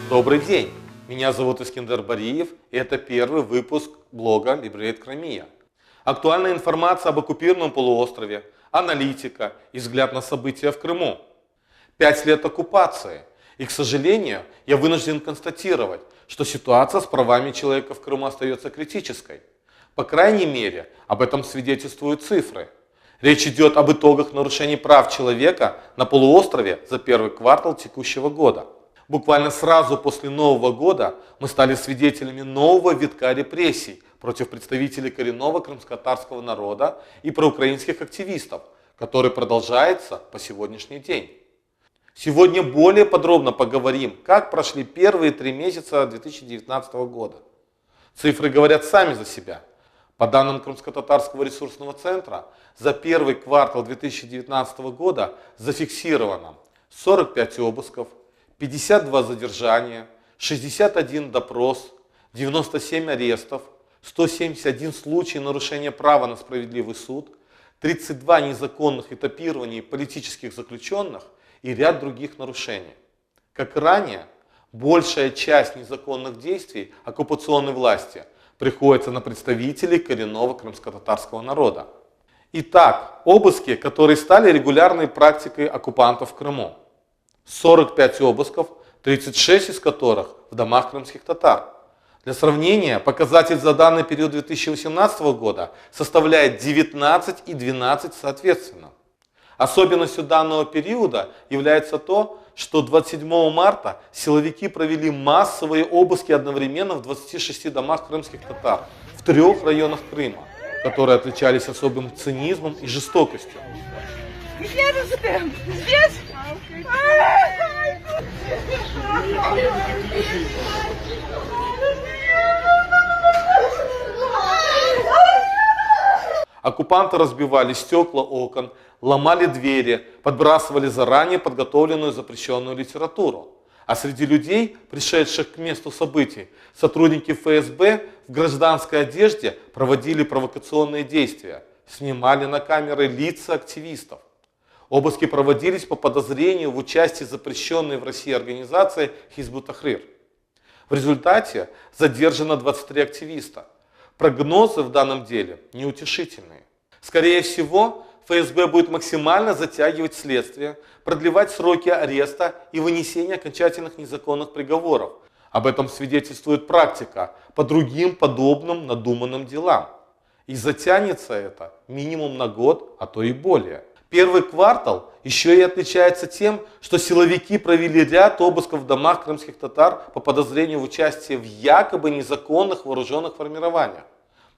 Добрый день! Меня зовут Искендер Бариев, и это первый выпуск блога Liberate Crimea. Актуальная информация об оккупированном полуострове, аналитика и взгляд на события в Крыму. 5 лет оккупации, и, к сожалению, я вынужден констатировать, что ситуация с правами человека в Крыму остается критической. По крайней мере, об этом свидетельствуют цифры. Речь идет об итогах нарушений прав человека на полуострове за первый квартал текущего года. Буквально сразу после Нового года мы стали свидетелями нового витка репрессий против представителей коренного крымско-татарского народа и проукраинских активистов, который продолжается по сегодняшний день. Сегодня более подробно поговорим, как прошли первые 3 месяца 2019 года. Цифры говорят сами за себя. По данным Крымско-татарского ресурсного центра, за первый квартал 2019 года зафиксировано 45 обысков, 52 задержания, 61 допрос, 97 арестов, 171 случай нарушения права на справедливый суд, 32 незаконных этапирования политических заключенных и ряд других нарушений. Как и ранее, большая часть незаконных действий оккупационной власти приходится на представителей коренного крымско-татарского народа. Итак, обыски, которые стали регулярной практикой оккупантов в Крыму. 45 обысков, 36 из которых в домах крымских татар. Для сравнения, показатель за данный период 2018 года составляет 19 и 12 соответственно. Особенностью данного периода является то, что 27 марта силовики провели массовые обыски одновременно в 26 домах крымских татар в 3 районах Крыма, которые отличались особым цинизмом и жестокостью. Где же ты? Здесь? Оккупанты разбивали стекла окон, ломали двери, подбрасывали заранее подготовленную запрещенную литературу. А среди людей, пришедших к месту событий, сотрудники ФСБ в гражданской одежде проводили провокационные действия, снимали на камеры лица активистов. Обыски проводились по подозрению в участии запрещенной в России организации Хизбут Тахрир. В результате задержано 23 активиста. Прогнозы в данном деле неутешительные. Скорее всего, ФСБ будет максимально затягивать следствие, продлевать сроки ареста и вынесения окончательных незаконных приговоров. Об этом свидетельствует практика по другим подобным надуманным делам. И затянется это минимум на год, а то и более. Первый квартал еще и отличается тем, что силовики провели ряд обысков в домах крымских татар по подозрению в участии в якобы незаконных вооруженных формированиях.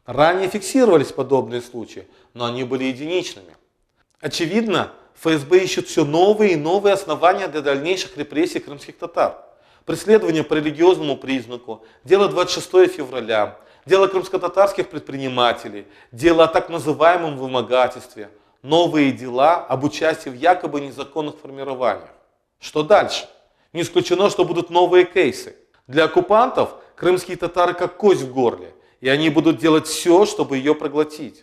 Ранее фиксировались подобные случаи, но они были единичными. Очевидно, ФСБ ищет все новые и новые основания для дальнейших репрессий крымских татар. Преследование по религиозному признаку, дело 26 февраля, дело крымско-татарских предпринимателей, дело о так называемом вымогательстве, новые дела об участии в якобы незаконных формированиях. Что дальше? Не исключено, что будут новые кейсы. Для оккупантов крымские татары как кость в горле, и они будут делать все, чтобы ее проглотить.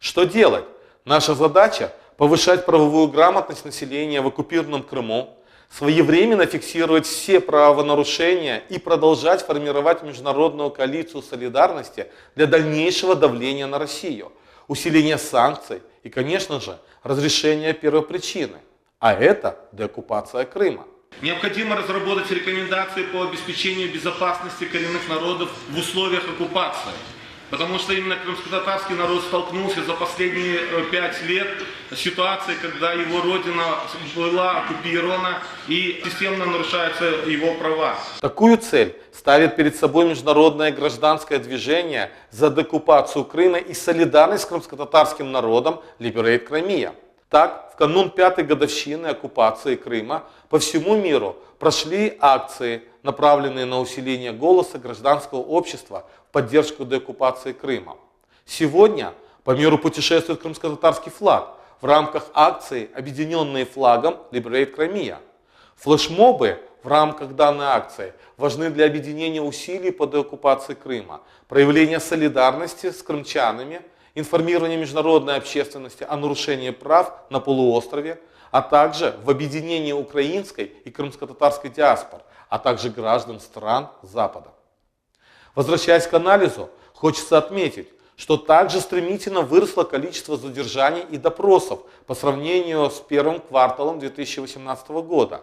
Что делать? Наша задача – повышать правовую грамотность населения в оккупированном Крыму, своевременно фиксировать все правонарушения и продолжать формировать международную коалицию солидарности для дальнейшего давления на Россию, усиления санкций и, конечно же, разрешения первопричины, а это деоккупация Крыма. Необходимо разработать рекомендации по обеспечению безопасности коренных народов в условиях оккупации. Потому что именно крымско-татарский народ столкнулся за последние 5 лет с ситуацией, когда его родина была оккупирована и системно нарушаются его права. Такую цель ставит перед собой международное гражданское движение за деоккупацию Крыма и солидарность с крымско-татарским народом Liberate Crimea. Так, в канун 5-й годовщины оккупации Крыма по всему миру прошли акции, направленные на усиление голоса гражданского общества в поддержку деоккупации Крыма. Сегодня по миру путешествует крымско-татарский флаг в рамках акции, объединенные флагом Liberate Crimea. Флешмобы в рамках данной акции важны для объединения усилий по деоккупации Крыма, проявления солидарности с крымчанами, информирование международной общественности о нарушении прав на полуострове, а также в объединении украинской и крымско-татарской диаспор, а также граждан стран Запада. Возвращаясь к анализу, хочется отметить, что также стремительно выросло количество задержаний и допросов по сравнению с первым кварталом 2018 года.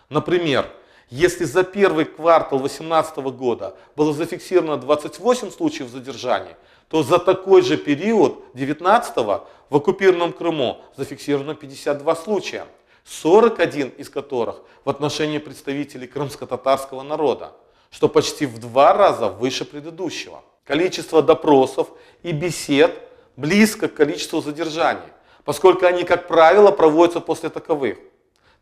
Например, если за первый квартал 2018 года было зафиксировано 28 случаев задержаний, то за такой же период 2019 в оккупированном Крыму зафиксировано 52 случая, 41 из которых в отношении представителей крымско-татарского народа, что почти в 2 раза выше предыдущего. Количество допросов и бесед близко к количеству задержаний, поскольку они, как правило, проводятся после таковых.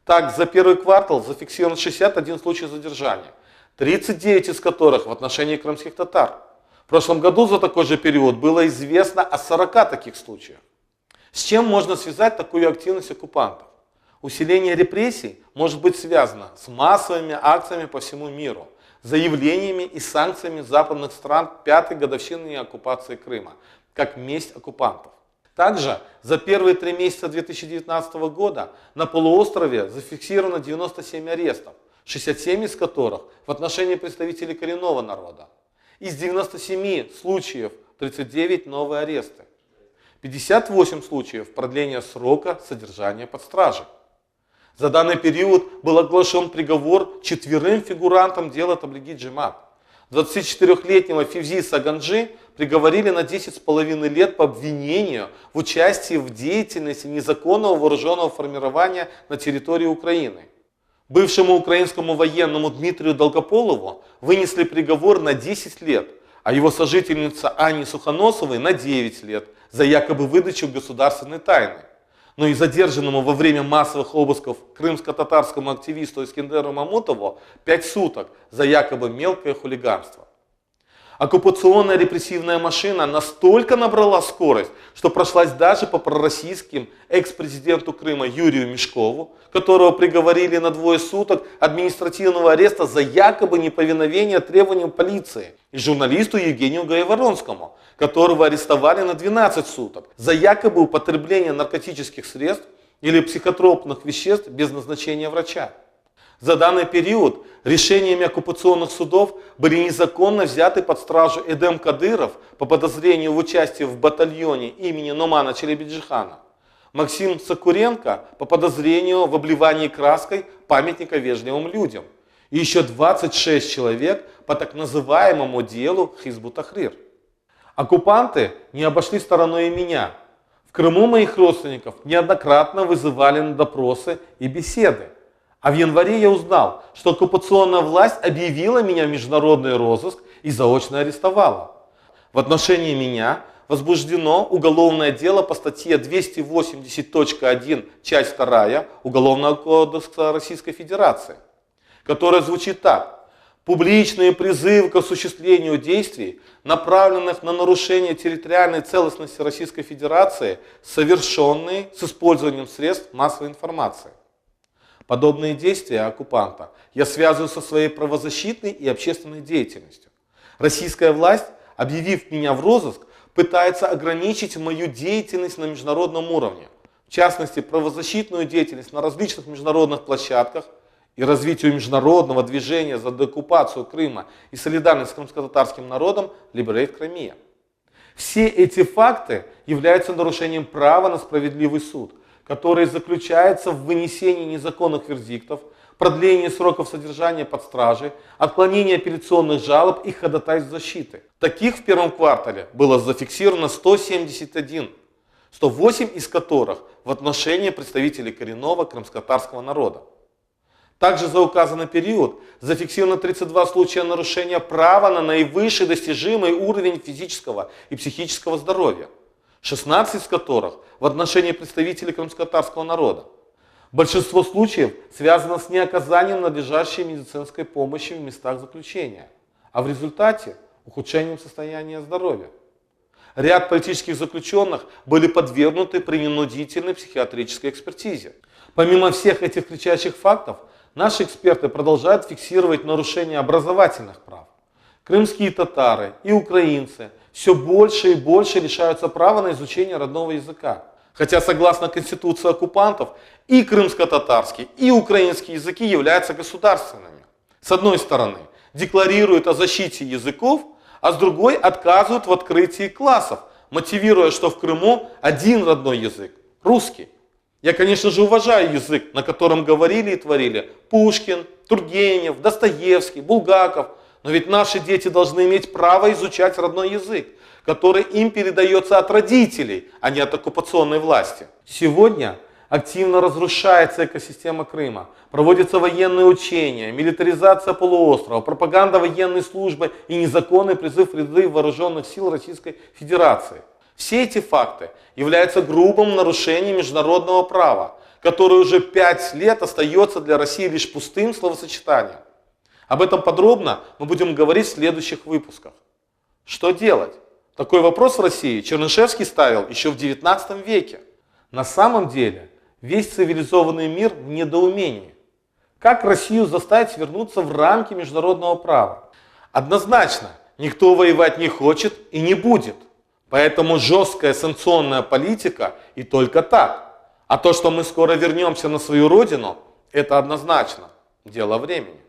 Так, за первый квартал зафиксировано 61 случай задержания, 39 из которых в отношении крымских татар. В прошлом году за такой же период было известно о 40 таких случаях. С чем можно связать такую активность оккупантов? Усиление репрессий может быть связано с массовыми акциями по всему миру, заявлениями и санкциями западных стран 5-й годовщины оккупации Крыма, как месть оккупантов. Также за первые 3 месяца 2019 года на полуострове зафиксировано 97 арестов, 67 из которых в отношении представителей коренного народа. Из 97 случаев 39 новые аресты, 58 случаев продления срока содержания под стражей. За данный период был оглашен приговор 4 фигурантам дела Таблиги Джемат. 24-летнего Фивзи Саганджи приговорили на 10,5 лет по обвинению в участии в деятельности незаконного вооруженного формирования на территории Украины. Бывшему украинскому военному Дмитрию Долгополову вынесли приговор на 10 лет, а его сожительнице Анне Сухоносовой на 9 лет за якобы выдачу государственной тайны. Но и задержанному во время массовых обысков крымско-татарскому активисту Искендеру Мамутову 5 суток за якобы мелкое хулиганство. Оккупационная репрессивная машина настолько набрала скорость, что прошлась даже по пророссийским экс-президенту Крыма Юрию Мешкову, которого приговорили на 2 суток административного ареста за якобы неповиновение требованиям полиции, и журналисту Евгению Гаеворонскому, которого арестовали на 12 суток за якобы употребление наркотических средств или психотропных веществ без назначения врача. За данный период решениями оккупационных судов были незаконно взяты под стражу Эдем Кадыров по подозрению в участии в батальоне имени Номана Челебиджихана, Максим Сокуренко по подозрению в обливании краской памятника вежливым людям и еще 26 человек по так называемому делу Хизбут-Тахрир. Оккупанты не обошли стороной и меня. В Крыму моих родственников неоднократно вызывали на допросы и беседы. А в январе я узнал, что оккупационная власть объявила меня в международный розыск и заочно арестовала. В отношении меня возбуждено уголовное дело по статье 280.1, часть 2 Уголовного кодекса Российской Федерации, которая звучит так. Публичные призывы к осуществлению действий, направленных на нарушение территориальной целостности Российской Федерации, совершенные с использованием средств массовой информации. Подобные действия оккупанта я связываю со своей правозащитной и общественной деятельностью. Российская власть, объявив меня в розыск, пытается ограничить мою деятельность на международном уровне, в частности правозащитную деятельность на различных международных площадках и развитию международного движения за деоккупацию Крыма и солидарность с крымско-татарским народом Liberate Crimea. Все эти факты являются нарушением права на справедливый суд, который заключается в вынесении незаконных вердиктов, продлении сроков содержания под стражей, отклонении апелляционных жалоб и ходатайств защиты. Таких в первом квартале было зафиксировано 171, 108 из которых в отношении представителей коренного крымско-татарского народа. Также за указанный период зафиксировано 32 случая нарушения права на наивысший достижимый уровень физического и психического здоровья, 16 из которых в отношении представителей крымско-татарского народа. Большинство случаев связано с неоказанием надлежащей медицинской помощи в местах заключения, а в результате ухудшением состояния здоровья. Ряд политических заключенных были подвергнуты принудительной психиатрической экспертизе. Помимо всех этих кричащих фактов, наши эксперты продолжают фиксировать нарушения образовательных прав. Крымские татары и украинцы все больше и больше лишаются права на изучение родного языка. Хотя согласно Конституции оккупантов и крымско-татарский, и украинский языки являются государственными. С одной стороны, декларируют о защите языков, а с другой отказывают в открытии классов, мотивируя, что в Крыму один родной язык – русский. Я, конечно же, уважаю язык, на котором говорили и творили Пушкин, Тургенев, Достоевский, Булгаков, но ведь наши дети должны иметь право изучать родной язык, который им передается от родителей, а не от оккупационной власти. Сегодня активно разрушается экосистема Крыма, проводятся военные учения, милитаризация полуострова, пропаганда военной службы и незаконный призыв в ряды вооруженных сил Российской Федерации. Все эти факты являются грубым нарушением международного права, которое уже 5 лет остается для России лишь пустым словосочетанием. Об этом подробно мы будем говорить в следующих выпусках. Что делать? Такой вопрос в России Чернышевский ставил еще в 19 веке. На самом деле весь цивилизованный мир в недоумении. Как Россию заставить вернуться в рамки международного права? Однозначно, никто воевать не хочет и не будет. Поэтому жесткая санкционная политика и только так. А то, что мы скоро вернемся на свою родину, это однозначно дело времени.